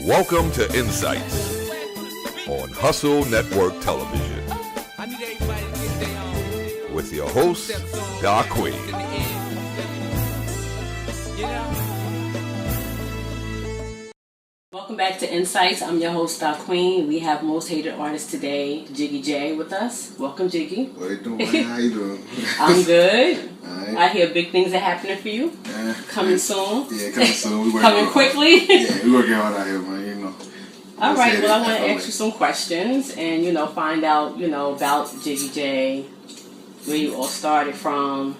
Welcome to Insights on Hustle Network Television with your host, DaQueen. Welcome back to Insights. I'm your host, DaQueen. We have most hated artist today, Jiggie J, with us. Welcome, Jiggie. What you doing? How you doing? I'm good. Right. I hear big things are happening for you. Coming soon. Yeah, coming soon. We Coming quickly. Yeah, we working hard out here, man. You know. All right. Well, I want to ask you some questions and find out about Jiggie J, where you all started from,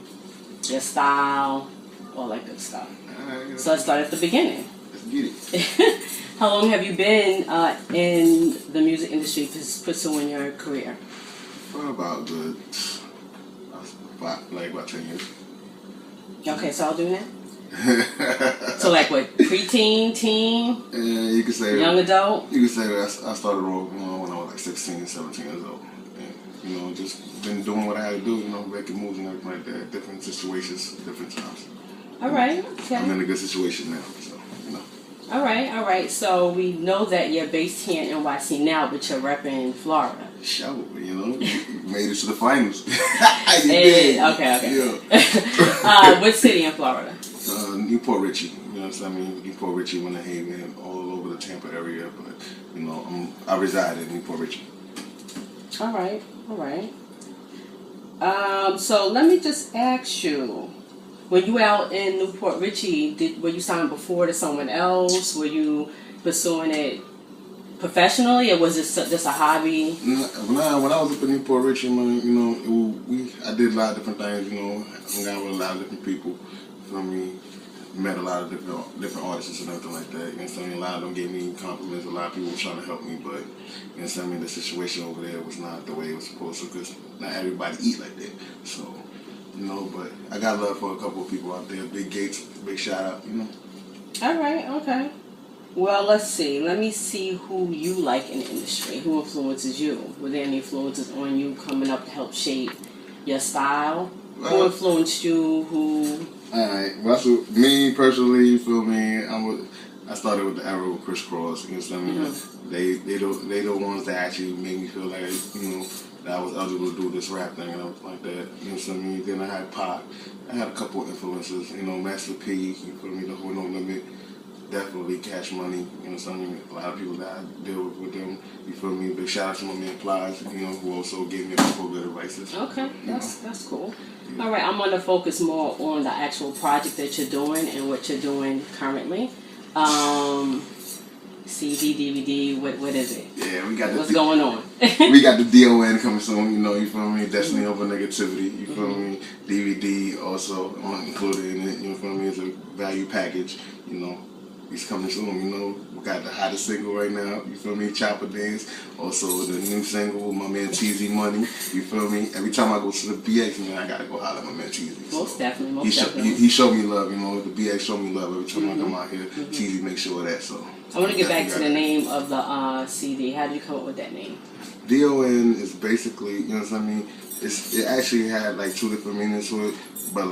your style, all that good stuff. Right, So let's start at the beginning. Let's get it. How long have you been in the music industry pursuing your career? For about good, about 10 years. Okay, so I'll do that. So like what, preteen, teen? Yeah, you could say young adult? You could say that I started when I was like 16, 17 years old. And, just been doing what I had to do, making moves and everything like that, different situations, different times. All right, okay. I'm in a good situation now, so, All right. So we know that you're based here in NYC now, but you're repping Florida. Sure, made it to the finals. You did. Okay. Yeah. What city in Florida? Newport Richie. Newport Richie, Winter Haven, all over the Tampa area. But I reside in Newport Richie. All right. So let me just ask you. When you were out in Newport Richie, were you signed before to someone else? Were you pursuing it professionally, or was it just a hobby? When I was up in Newport Richie, man, I did a lot of different things. Hung out with a lot of different people. Met a lot of different artists and everything like that. A lot of them gave me compliments. A lot of people were trying to help me, but the situation over there was not the way it was supposed to, because not everybody eat like that. So. But I got love for a couple of people out there. Big Gates, big shout out, All right, okay. Well, let's see. Let me see who you like in the industry. Who influences you? Were there any influences on you coming up to help shape your style? Who influenced you? Who? All right. Well, so me personally, you feel me? I started with the era with Chris Cross. Mm-hmm. They the ones that actually made me feel like that I was eligible to do this rap thing and everything like that. Then I had Pac. I had a couple of influences. Master P. You feel me? The whole No Limit. Definitely Cash Money. A lot of people that I deal with them. You feel me? Big shout out to my man Plies. Who also gave me a couple of good advices. Okay, that's cool. Yeah. All right, I'm going to focus more on the actual project that you're doing and what you're doing currently. CD, DVD, what is it? Yeah, we got the what's going on? We got the DON coming soon, you feel me? Destiny Over Negativity, you feel me? DVD also included in it, you feel me? It's a value package, It's coming soon, We got the hottest single right now, you feel me? Chopper Dance. Also the new single with my man TZ Money, you feel me? Every time I go to the BX, man, I gotta go holler at my man TZ. Most definitely. He showed me love, The BX showed me love every time I come out here. TZ make sure of that, so. I want to get back to the name of the CD. How did you come up with that name? DON is basically, it actually had like two different meanings to it, but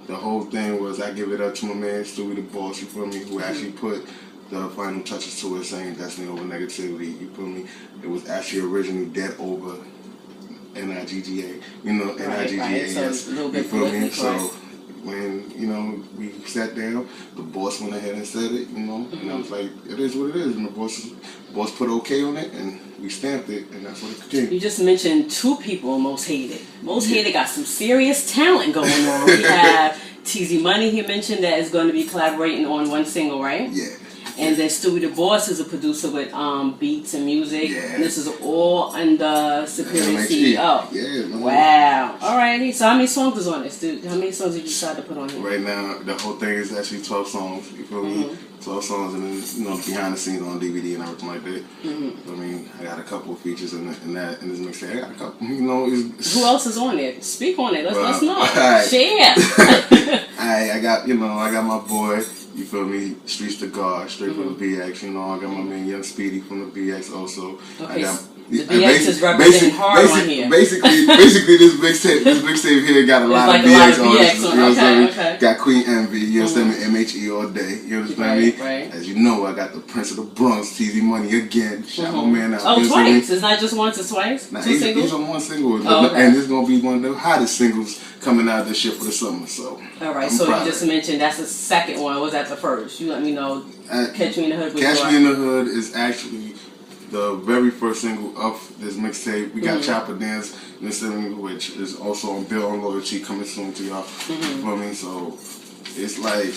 the whole thing was I give it up to my man Stewie the Boss, you feel me, who actually put the final touches to it, saying Destiny Over Negativity, you feel me. It was actually originally Dead Over NIGGA, NIGGA, yes, you feel me. So when we sat down, the boss went ahead and said it, and I was like, it is what it is, and the boss put okay on it, and we stamped it, and that's what it became. You just mentioned two people Most Hated. Most Hated got some serious talent going on. We have TZ Money, he mentioned, that is going to be collaborating on one single, right? Yeah. And then Stewie the Boss is a producer with beats and music. Yeah. And this is all under Superior MHE. CEO. Yeah. Wow. Alrighty. So how many songs is on this, dude? How many songs did you decide to put on here? Right now, the whole thing is actually 12 songs. You feel me? 12 songs, and then behind the scenes on DVD and everything like that. I got a couple of features in this mixtape. I got a couple. Who else is on it? Speak on it. Let's know. Right. Share. I got my boy. You feel me? Streets to God, straight from the BX. I got my man Young Speedy from the BX also. Okay. The BX is representing hard on here. Basically, this mixtape here got a lot of BX on it. You know what I'm saying? Got Queen Envy, you understand me? MHE all day, you understand me? Right. As you know, I got the Prince of the Bronx, TZ Money again. Shout my man out. Oh, twice. It's not just once, it's twice? Nah, Two singles? He's on one single. Oh, okay. And it's going to be one of the hottest singles coming out of this shit for the summer. So, alright, so you just mentioned that's the second one. Was that the first? You let me know. Catch Me in the Hood. Catch Me in the Hood is actually the very first single of this mixtape. We got Chopper Dance, which is also on Bill on Loyalty, coming soon to y'all. You feel me? So it's like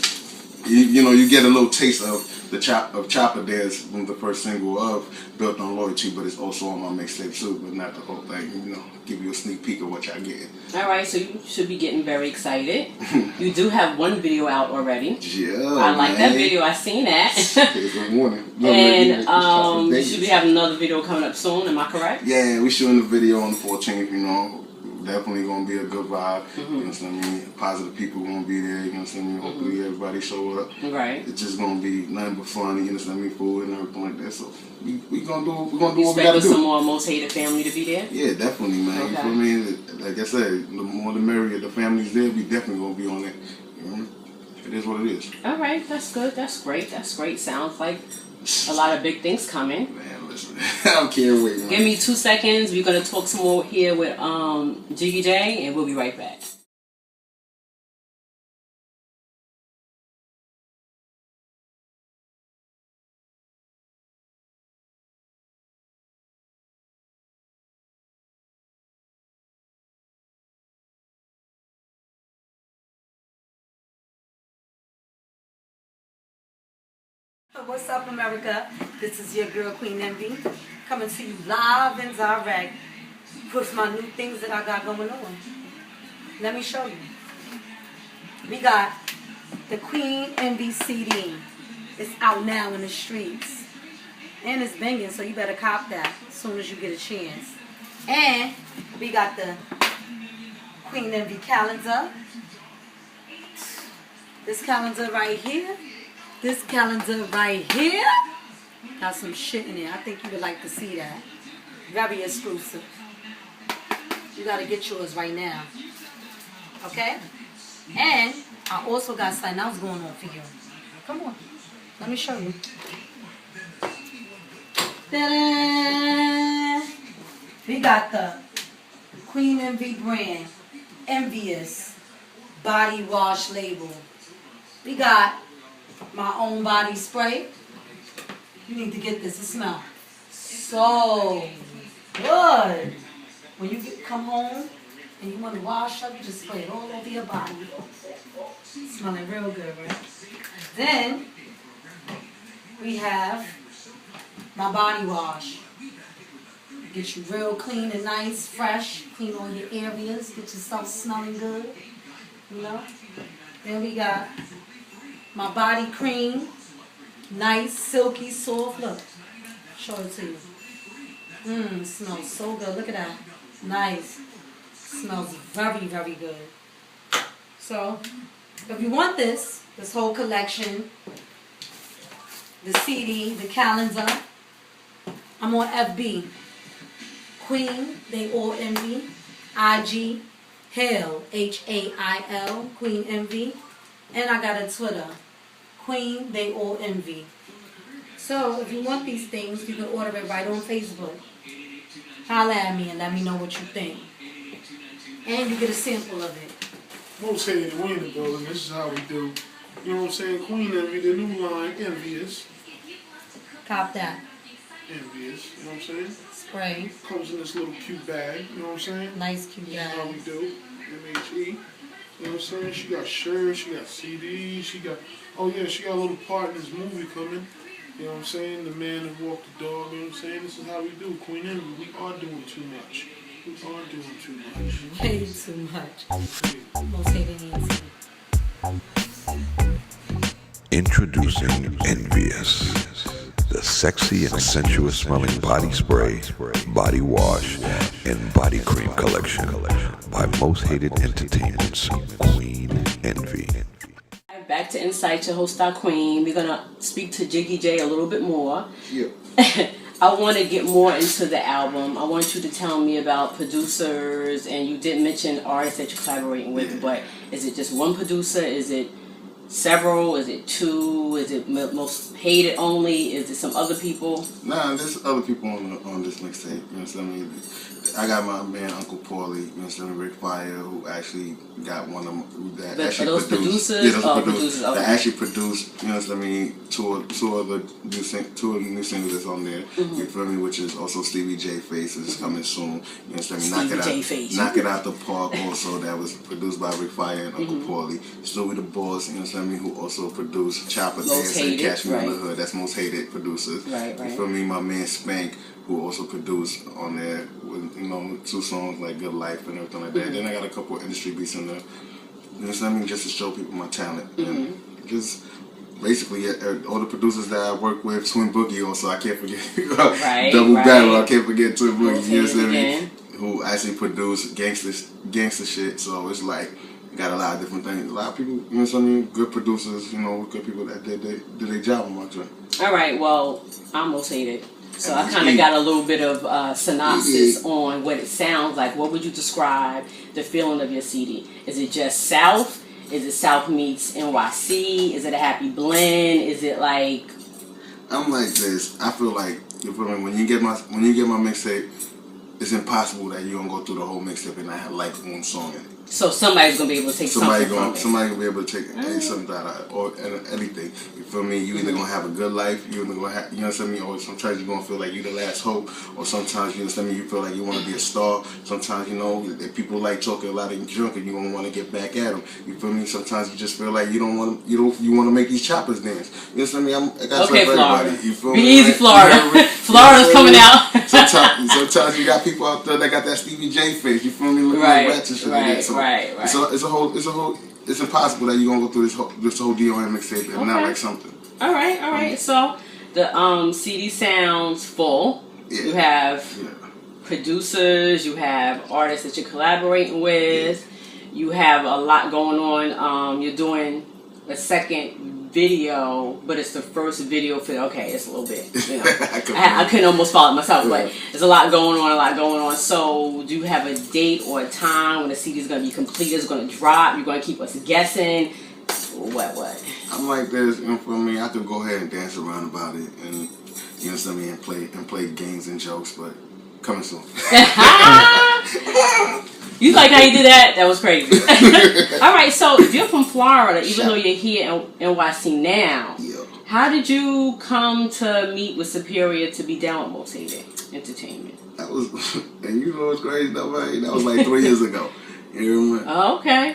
you get a little taste of the Chopper Dance from the first single of Built on Loyalty, but it's also on my mixtape too, but not the whole thing. Give you a sneak peek of what y'all getting. Alright, so you should be getting very excited. You do have one video out already. Yeah, I like that video. I seen that. Good morning. And you should be having another video coming up soon. Am I correct? Yeah, we shooting the video on the 14th. Definitely gonna be a good vibe. You know what I mean? Positive people gonna be there. You know what I mean? Hopefully everybody show up. Right. It's just gonna be nothing but fun. You know what I mean? Food and everything like that. So we gonna do what we gotta do. Expecting some more Most Hated family to be there. Yeah, definitely, man. Okay. You feel me? Like I said, the more the merrier. The family's there. We definitely gonna be on it. It is what it is. All right, that's good. That's great. That's great. Sounds like a lot of big things coming. Man, listen, I can't wait, man. Give me 2 seconds. We're gonna talk some more here with Jiggie J, and we'll be right back. What's up, America? This is your girl, Queen Envy, coming to you live and direct with my new things that I got going on. Let me show you. We got the Queen Envy CD. It's out now in the streets. And it's banging, so you better cop that as soon as you get a chance. And we got the Queen Envy calendar. This calendar right here. This calendar right here got some shit in there. I think you would like to see that. Very exclusive. You got to get yours right now. Okay? And I also got something else going on for you. Come on. Let me show you. Ta-da! We got the Queen Envy brand. Envious body wash label. We got my own body spray. You need to get this. It smells so good. When you come home and you want to wash up, you just spray it all over your body. Smelling real good, right? Then we have my body wash. Get you real clean and nice, fresh. Clean all your areas. Get yourself smelling good. Then we got my body cream, nice, silky, soft. Look, show it to you. It smells so good. Look at that. Nice. Smells very, very good. So, if you want this whole collection, the CD, the calendar, I'm on FB. Queen, they all envy. IG, Hail, Hail, Queen Envy. And I got a Twitter, Queen, they all envy. So if you want these things, you can order it right on Facebook. Holla at me and let me know what you think. And you get a sample of it. Most Hated we in the building. This is how we do. You know what I'm saying? Queen Envy, the new line, Envious. Cop that. Envious, you know what I'm saying? Spray. Comes in this little cute bag, you know what I'm saying? Nice cute bag. This is how we do. MHE. You know what I'm saying? She got shirts, she got CDs, she got a little part in this movie coming. You know what I'm saying? The Man That Walked the Dog, you know what I'm saying? This is how we do. Queen Envy, we are doing too much. We are doing too much. Way too much. Most Hated Nancy. Introducing Envious, the sexy and sensuous smelling body spray, body wash, and body cream collection by Most Hated Entertainment's Queen Envy. Back to Insight, your host, DaQueen. We're going to speak to Jiggie J a little bit more. Yeah. I want to get more into the album. I want you to tell me about producers, and you did mention artists that you're collaborating with, but is it just one producer? Is it several? Is it two? Is it most hated only? Is it some other people? Nah, there's other people on this mixtape. You know what I mean? I got my man Uncle Paulie, you know what I mean, Rick Fire, who actually got one of them that actually those produced. producers? Yeah, those Oh, producers okay. that actually produced. You know what I mean? Two of the new singles that's on there. You feel me? Which is also Stevie J Face is coming soon. You know what I mean? Knock it out the park. Also, that was produced by Rick Fire and Uncle Paulie. Stewie the Boss, you know what I mean? Who also produced Chopper Dance and Catch Me in the Hood. That's most hated producers. Right. You feel me? My man Spank, who also produced on there with, you know, 2 songs like Good Life and everything like that. Then I got a couple of industry beats in there. You know what I mean? Just to show people my talent. And just basically all the producers that I work with, Twin Boogie also, I can't forget. Double Battle, I can't forget Twin Boogie. You know what I mean? Who actually produced gangster shit. So it's like, got a lot of different things. A lot of people, you know what I mean? Good producers, you know, good people that did their job on my joint. All right, well, I almost hated. So I kind of got a little bit of synopsis on what it sounds like. What would you describe the feeling of your CD? Is it just South? Is it South meets NYC? Is it a happy blend? Is it like? I'm like this. I feel like, you feel me? When you get my mixtape, it's impossible that you're gonna go through the whole mixtape and not like one song in it. So somebody's gonna be able to take something from it. Somebody gonna be able to take something out of it, or anything. You feel me? You either gonna have a good life, you either gonna have, you know what I mean? Or sometimes you're gonna feel like you the last hope, or sometimes, you know what I mean, you feel like you wanna be a star. Sometimes, you know, if people like talking a lot and drunk and you gonna wanna get back at them. You feel me? Sometimes you just feel like you wanna make these choppers dance. You know what I mean? I got okay, for Florida. everybody. You feel be me? easy, Florida. Florida's coming out. Sometimes you got people out there that got that Stevie J face. You feel me? Looking like rats and shit like that. So right. It's impossible that you're gonna go through this whole DOM mixtape and not like something. All right. So the CD sounds full. Yeah. You have producers. You have artists that you're collaborating with. Yeah. You have a lot going on. You're doing a second video, but it's the first video for it's a little bit, you know. I couldn't almost follow it myself, but there's a lot going on. So do you have a date or a time when the CD is going to be complete, it's going to drop, you're going to keep us guessing? What? I'm like this, you know, for me, I could go ahead and dance around about it and, you know what I mean, and play games and jokes, but coming soon. You like how you did that? That was crazy. All right, so if you're from Florida, even though you're here in NYC now, how did you come to meet with Superior to be down with Most Hated Entertainment? That was, and you know what's crazy though, man? That was like 3 years ago. You remember? Oh, okay.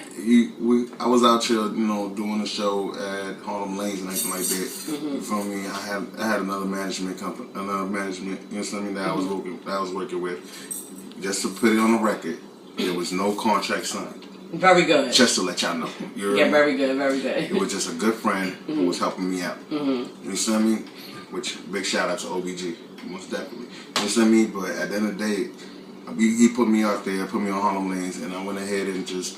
I was out here, you know, doing a show at Harlem Lanes and everything like that. You feel me? I had another management company, you know what I mean, that I was working with. Just to put it on the record, there was no contract signed. Very good. Just to let y'all know. Very good. It was just a good friend who was helping me out. You see what I mean? Which, big shout out to OBG, most definitely. You see what I mean? But at the end of the day, he put me out there, put me on Harlem Lanes, and I went ahead and just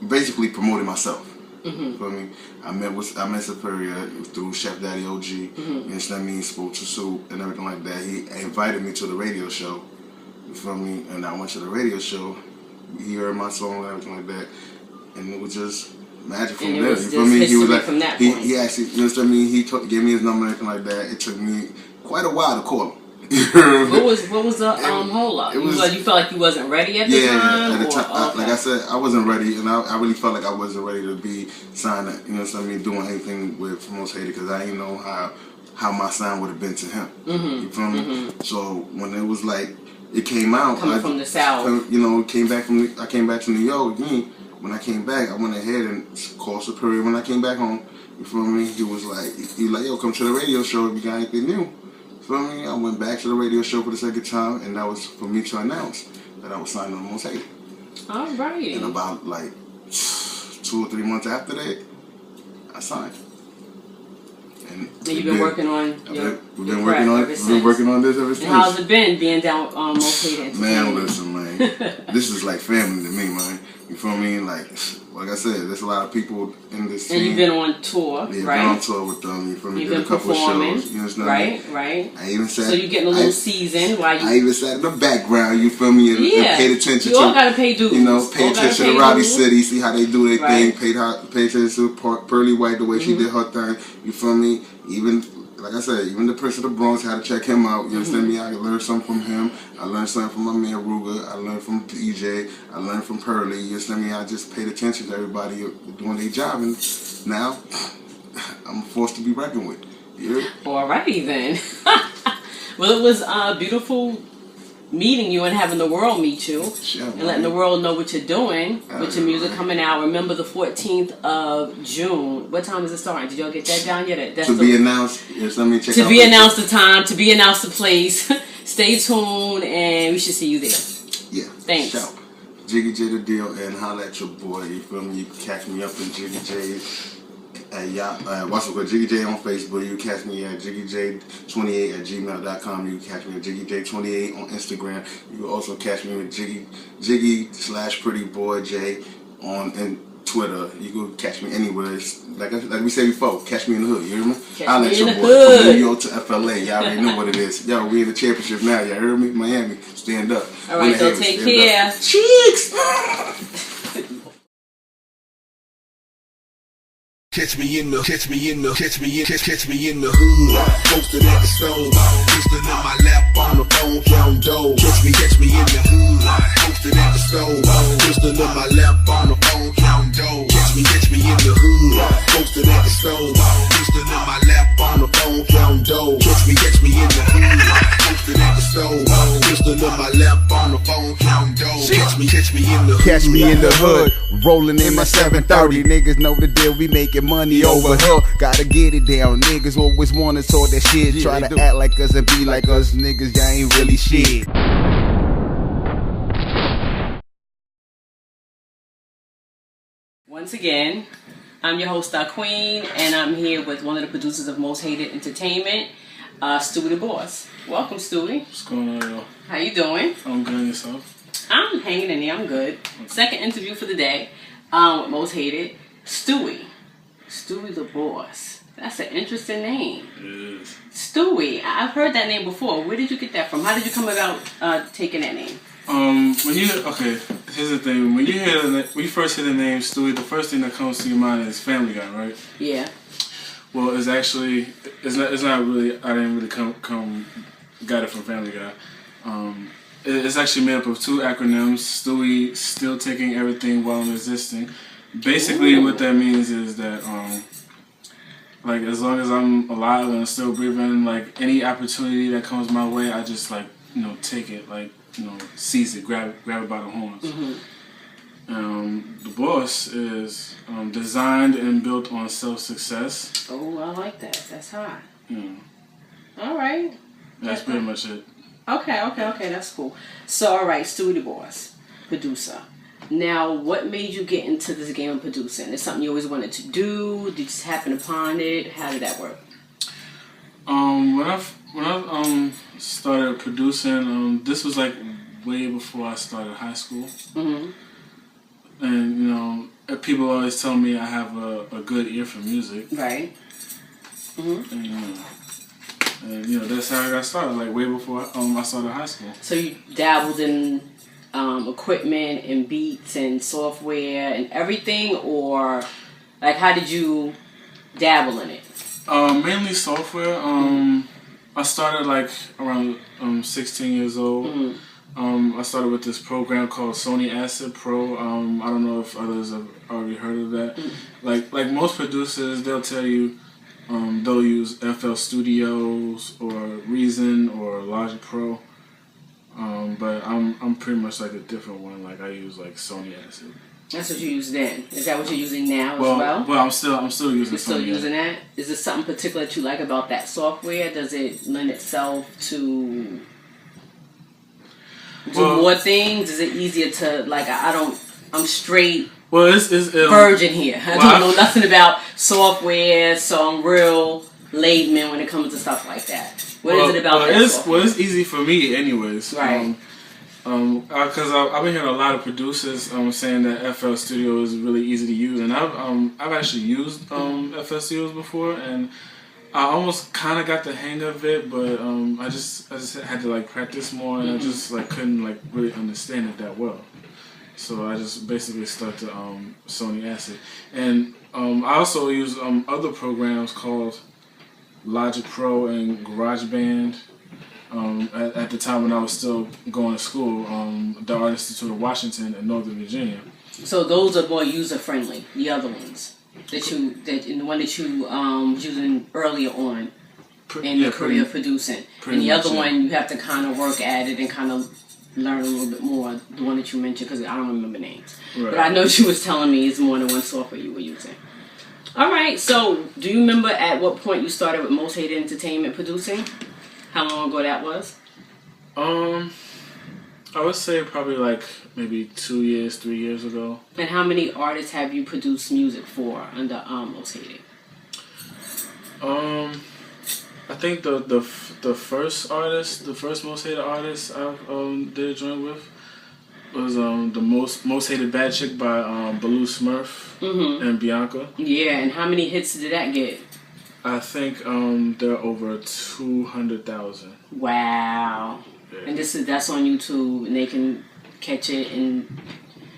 basically promoted myself. You feel me? I met Superior through Chef Daddy OG, you know what I mean, Spoke to Soup and everything like that. He invited me to the radio show. You feel me? And I went to the radio show. He heard my song and everything like that, and it was just magic from there. You feel me? He was like, he actually, you know what I mean? He gave me his number and everything like that. It took me quite a while to call him. What was the hold up? You felt like you wasn't ready at the time? At the time, like I said, I wasn't ready, and I really felt like I wasn't ready to be signed. You know what I mean? Doing anything with Most Hated, because I didn't know how my sign would have been to him. You feel me? So when it was like, it came out coming from the South. You know, I came back to New York again. When I came back, I went ahead and called Superior. When I came back home, you feel me? He was like, yo, come to the radio show if you got anything new. You feel me? I went back to the radio show for the second time, and that was for me to announce that I was signed on Most Hated. All right. And about like 2 or 3 months after that, I signed. And you've been working on we've been working on this ever since. And how's it been being down with Most Hated Entertainment? Man, listen, man. This is like family to me, man. You feel me? Like I said, there's a lot of people in this And scene. you've been on tour, Yeah, right? been on tour with them. You feel me? You've Did been a couple performing, of shows. You understand me? right? I even sat. So you're getting a little seasoned while you. I even sat in the background. You feel me? And paid attention. You all gotta pay dues. You know, pay attention to Rowdy dues. City. See how they do their Right. thing. Pay attention to Pearly White the way she did her thing. You feel me? Even. Like I said, even the Prince of the Bronx, had to check him out. You understand me? I learned something from him. I learned something from my man Ruger. I learned from DJ. I learned from Pearly. You understand me? I just paid attention to everybody doing their job, and now I'm forced to be reckoned with. Yeah. Alrighty then. Well, it was beautiful meeting you and having the world meet you and letting the world know what you're doing with your music coming out. Remember the 14th of June. What time is it starting? Did y'all get that down yet? That's to be announced. Yes, let me check to out be announced the time, to be announced the place. Stay tuned and we should see you there. Yeah. Thanks. Shout. Jiggy J the deal, and holla at your boy. You feel me? You can catch me up in Jiggy J. What's it called? Jiggy J on Facebook. You can catch me at JiggyJ28@gmail.com. You can catch me at JiggyJ28 on Instagram. You can also catch me with Jiggy/PrettyBoyJ on Twitter. You can catch me anywhere. It's like we said before, catch me in the hood. You hear me? I'll let your boy from New York to FLA. Y'all already know what it is. Yo, we in the championship now. Y'all heard me? Miami, stand up. All right, so take care. Cheeks. Catch me in the hood. Posted at the stove, pistol in my lap on the phone, counting dough. Catch me in the hood. Posted at the stove, pistol in my lap on the phone, counting dough. Catch me in the hood. Posted at the stove, pistol in my lap on the phone, counting dough. Catch me in the hood. Posted at the stove, pistol in my lap on the phone, counting dough. Catch me in the hood. Catch me in the hood, rolling in my 730. Niggas know the deal, we making money over here. Gotta get it down. Niggas always wanna talk that shit. Try to act like us and be like us. Niggas, y'all ain't really shit. Once again, I'm your host, DaQueen, and I'm here with one of the producers of Most Hated Entertainment, Stewie the Boss. Welcome, Stewie. What's going on, y'all? How you doing? I'm good, yourself? I'm hanging in there. I'm good. Second interview for the day with Most Hated. Stewie the Boss. That's an interesting name. It is. Stewie. I've heard that name before. Where did you get that from? How did you come about taking that name? Here's the thing. When you first hear the name Stewie, the first thing that comes to your mind is Family Guy, right? Yeah. Well, it's not really. I didn't really got it from Family Guy. It's actually made up of two acronyms. Stewie, still taking everything while I'm existing. Basically, what that means is that, like, as long as I'm alive and still breathing, like, any opportunity that comes my way, I just, like, take it, like, seize it, grab it by the horns. The Boss is designed and built on self-success. Oh, I like that. That's hot. Yeah. All right. That's pretty much it. Okay. That's cool. So, all right, Stewie the Boss, producer. Now, what made you get into this game of producing? Is it something you always wanted to do? Did you just happen upon it? How did that work? When I started producing, this was like way before I started high school. Mm-hmm. And people always tell me I have a good ear for music. Right. Mm-hmm. And that's how I got started. Like way before I started high school. So you dabbled in equipment and beats and software and everything, or like how did you dabble in it? Mainly software. I started like around 16 years old. I started with this program called Sony Acid Pro. I don't know if others have already heard of that. Like most producers, they'll tell you they'll use FL Studios or Reason or Logic Pro. But I'm pretty much like a different one. Like I use like Sony Acid. That's what you used then. Is that what you're using now as well? Well, I'm still using. You're still using that? Is there something particular that you like about that software? Does it lend itself to do more things? Is it easier to like? I'm straight. Well, it's virgin here. I don't know nothing about software, so I'm real layman when it comes to stuff like that. What is it about that software? Well, it's easy for me, anyways. Right. Because I've been hearing a lot of producers saying that FL Studio is really easy to use, and I've actually used FL Studios before, and I almost kind of got the hang of it, but I just had to like practice more, and I just like couldn't like really understand it that well. So I just basically stuck to Sony Acid, and I also use other programs called Logic Pro and GarageBand. At the time when I was still going to school, the Art Institute of Washington in Northern Virginia. So those are more user friendly. The other ones the one that you was using earlier on in your career producing, and the other one you have to kind of work at it and kind of learn a little bit more. The one that you mentioned, because I don't remember names, right. But I know she was telling me it's more than one software you were using. All right. So do you remember at what point you started with Most Hated Entertainment producing? How long ago that was? I would say probably like maybe 2 years, 3 years ago. And how many artists have you produced music for under Most Hated? I think the first Most Hated artist I did a joint with was the most hated bad chick by Baloo Smurf and Bianca. Yeah, and how many hits did that get? I think there are over 200,000. Wow. Yeah. And that's on YouTube, and they can catch it and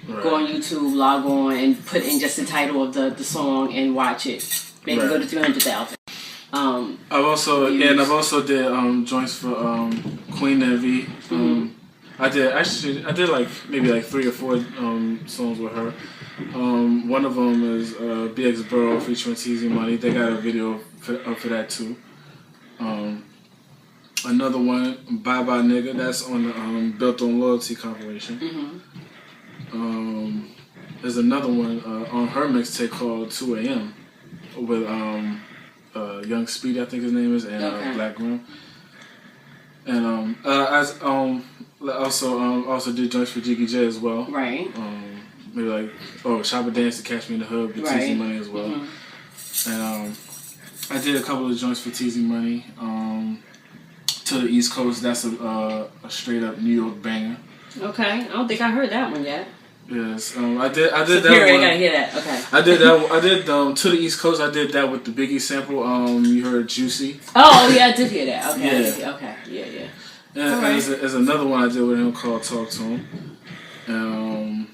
go on YouTube, log on, and put in just the title of the song and watch it. Maybe go to 300,000. I've also did joints for Queen MV. I did like maybe like 3 or 4 songs with her. One of them is BX Burrow featuring TZ Money. They got a video up for that too. Another one, Bye Bye Nigga, that's on the Built on Loyalty compilation. There's another one on her mixtape called 2 AM with Young Speedy, I think his name is, and Black Groom. And also did joints for Jiggie J as well. Right. Maybe like Shabba Dance to Catch Me in the Hood with TZ Money as well. And I did a couple of joints for TZ Money. To the East Coast, that's a straight up New York banger. Okay, I don't think I heard that one yet. Yes, I did that one. I gotta hear that. Okay. I did To the East Coast. I did that with the Biggie sample. You heard Juicy. Oh yeah, I did hear that. Okay. Yeah. Okay. Yeah. And there's another one I did with him called Talk to Him.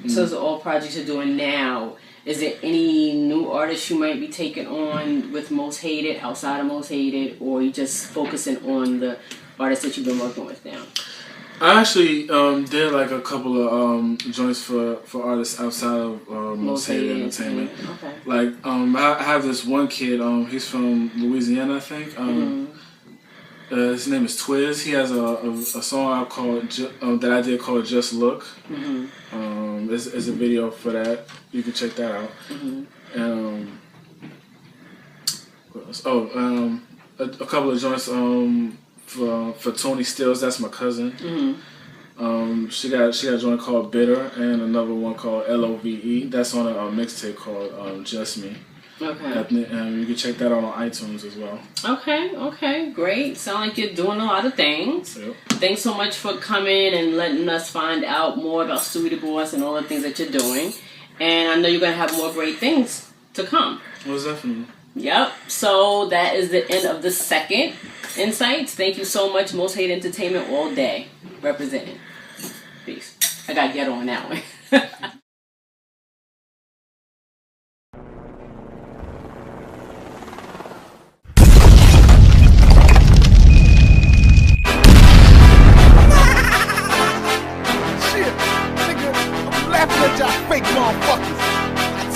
So it's all projects you're doing now. Is there any new artists you might be taking on with Most Hated, outside of Most Hated, or you just focusing on the artists that you've been working with now? I actually did like a couple of joints for artists outside of Most Hated Entertainment. Okay. Like I have this one kid. He's from Louisiana, I think. His name is Twiz. He has a song out called that I did called Just Look. There's a video for that. You can check that out. And what else? A couple of joints for Tony Stills. That's my cousin. She got a joint called Bitter and another one called LOVE. That's on a mixtape called Just Me. Okay. And you can check that out on iTunes as well. Okay, great. Sound like you're doing a lot of things. Yep. Thanks so much for coming and letting us find out more about Studio Boss and all the things that you're doing. And I know you're going to have more great things to come. Most definitely. Yep. So that is the end of the second Insights. Thank you so much. Most Hated Entertainment all day. Representing. Peace. I got to get on that one. Fake motherfuckers. I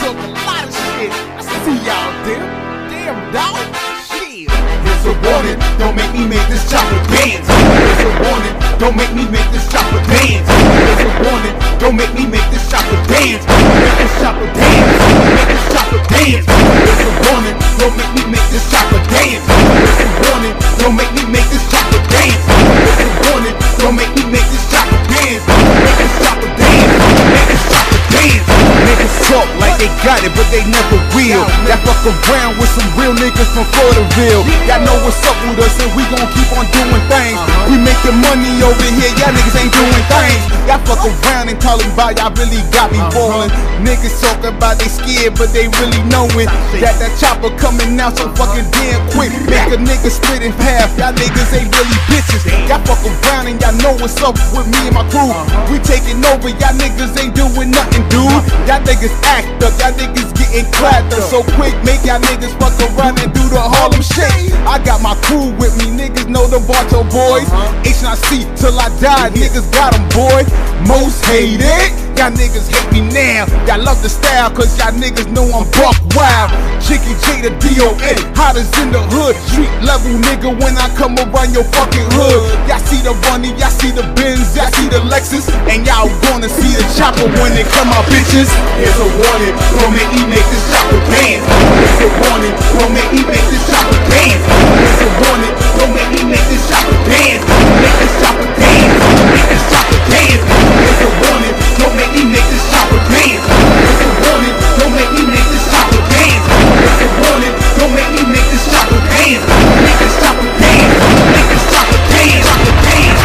took a lot of shit. I see y'all there. Damn dog. Shit. It's a warning. Don't make me make this chopper dance. It's a warning. Don't make me make this chopper dance. It's a warning. Don't make me make this chopper dance. Make this chopper dance. Make this chopper dance. It's a warning. Don't make me make this chopper dance. It's a warning. Don't make me make this chopper dance. It's a warning. Don't make me make this chopper dance. Make this chopper dance. Make this chopper dance. Niggas talk like they got it, but they never will. Y'all fuck around with some real niggas from Floridaville. Y'all know what's up with us, and we gon' keep on doing things. We making money over here, y'all niggas ain't doing things. Y'all fuck around and talking about y'all really got me ballin'. Niggas talk about they scared, but they really knowin' that chopper coming out so fucking damn quick. Make a nigga split in half, y'all niggas ain't really bitches. Y'all fuck around and y'all know what's up with me and my crew. We taking over, y'all niggas ain't doing nothing, dude. Y'all niggas act up, y'all niggas getting clapped up so quick. Make y'all niggas fuck around and do the Harlem shake. I got my crew with me, niggas know the Bartow boys. HNIC till I die, niggas got them, boy. Most hated, y'all niggas hate me now. Y'all love the style, cause y'all niggas know I'm buck wild. Jiggie J the DOA, hottest in the hood. Street level nigga when I come around your fucking hood. Y'all see the Bunny, y'all see the Benz, y'all see the Lexus, and y'all gonna see the chopper when they come out, bitches. Here's a warning, don't make me make this chopper dance. Here's a warning, don't make me make this chopper dance. Here's a warning, don't make me make this chopper dance. Make this chopper dance, make this chopper dance. Here's a warning, don't make me make this chopper dance. Here's a warning, don't make me make this chopper dance. Here's a warning, don't make me make this chopper dance. Make this chopper dance, make this chopper dance, chopper dance.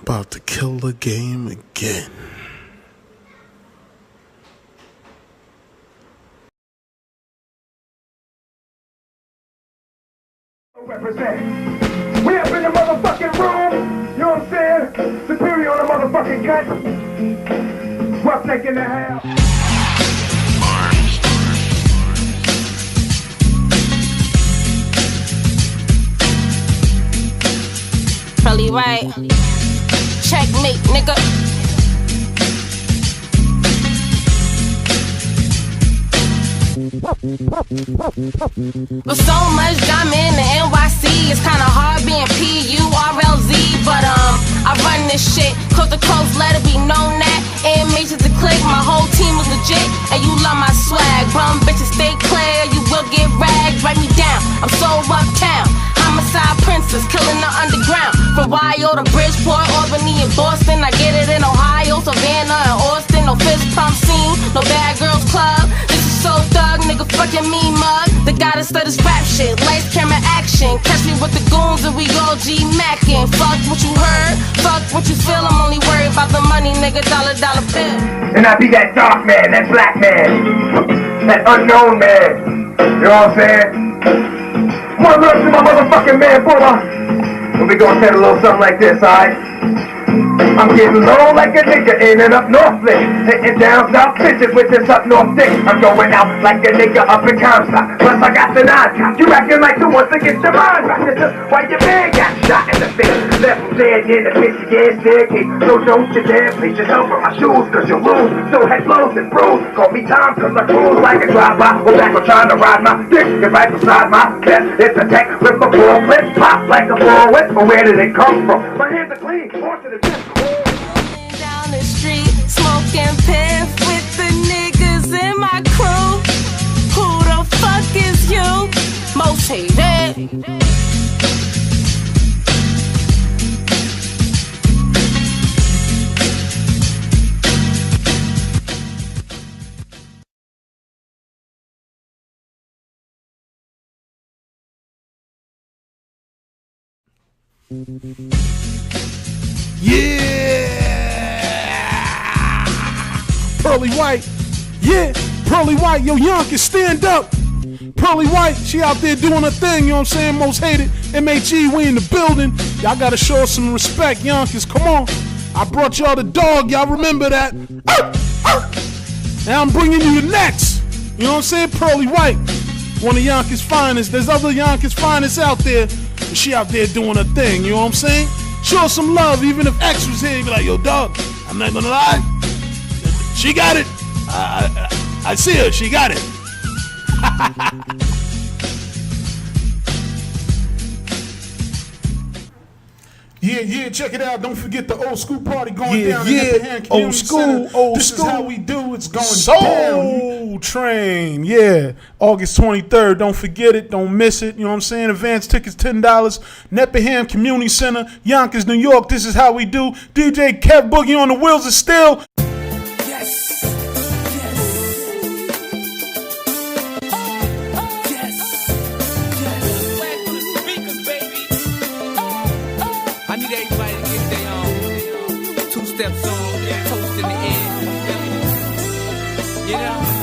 About to kill the game again. Represent. We up in the motherfucking room, you know what I'm saying? Superior on the motherfucking cut. Roughneck in the house. Probably right. Checkmate, nigga. With so much drama in the NYC, it's kinda hard being PURLZ. But I run this shit coast to coast, let it be known that MH is the click, my whole team is legit, and you love my swag. Bum bitches stay clear, you will get ragged. Write me down, I'm so uptown. Homicide princess, killing the underground. From YO to Bridgeport, Albany and Boston, I get it in Ohio, Savannah and Austin. No fist pump scene, no bad girls club. This is so thug, nigga, fucking me mug. The goddess of this rap shit, lights, camera, action. Catch me with the goons and we all G-mackin'. Fuck what you heard, fuck what you feel. I'm only worried about the money, nigga, dollar bill. And I be that dark man, that black man, that unknown man. You know what I'm saying? One love to my motherfucking man, Bulla. And we gonna say a little something like this, alright? I'm getting low like a nigga in an up north flick. Hitting down south bitches with this up north dick. I'm going out like a nigga up in Comstock. Plus I got the nine top. You acting like the ones that get your mind back. This is why your man got shot in the face. Left him dead in the bitch again staircase. So don't you dare place yourself in my shoes, cause you'll lose. So head blows and bruise. Call me Tom cause I cruise like a drive-by. We're back on trying to ride my dick. Get right beside my chest. It's a tech with a ball flip. Pop like a ball whip. But where did it come from? My hands are clean. More to the chest. Down the street, smoking piff with the niggas in my crew. Who the fuck is you? Most hated. Pearly White, yeah, Pearly White, yo, Yonkers, stand up. Pearly White, she out there doing her thing, you know what I'm saying? Most hated, MHE, we in the building. Y'all gotta show us some respect, Yonkers, come on. I brought y'all the dog, y'all remember that. Now I'm bringing you the next, you know what I'm saying? Pearly White, one of Yonkers' finest. There's other Yonkers' finest out there, but she out there doing her thing, you know what I'm saying? Show us some love, even if X was here, he'd be like, yo, dog, I'm not gonna lie. She got it. I see her. She got it. Yeah, check it out. Don't forget the old school party going Yeah, down yeah. in Effingham Community Old school, Center. old This school. is how we do. It's going Soul down. Train, yeah. August 23rd. Don't forget it. Don't miss it. You know what I'm saying? Advance tickets $10. Nepperham Community Center, Yonkers, New York. This is how we do. DJ Kev Boogie on the wheels of steel. I need everybody to get their 2 steps on, toast in the air. You know?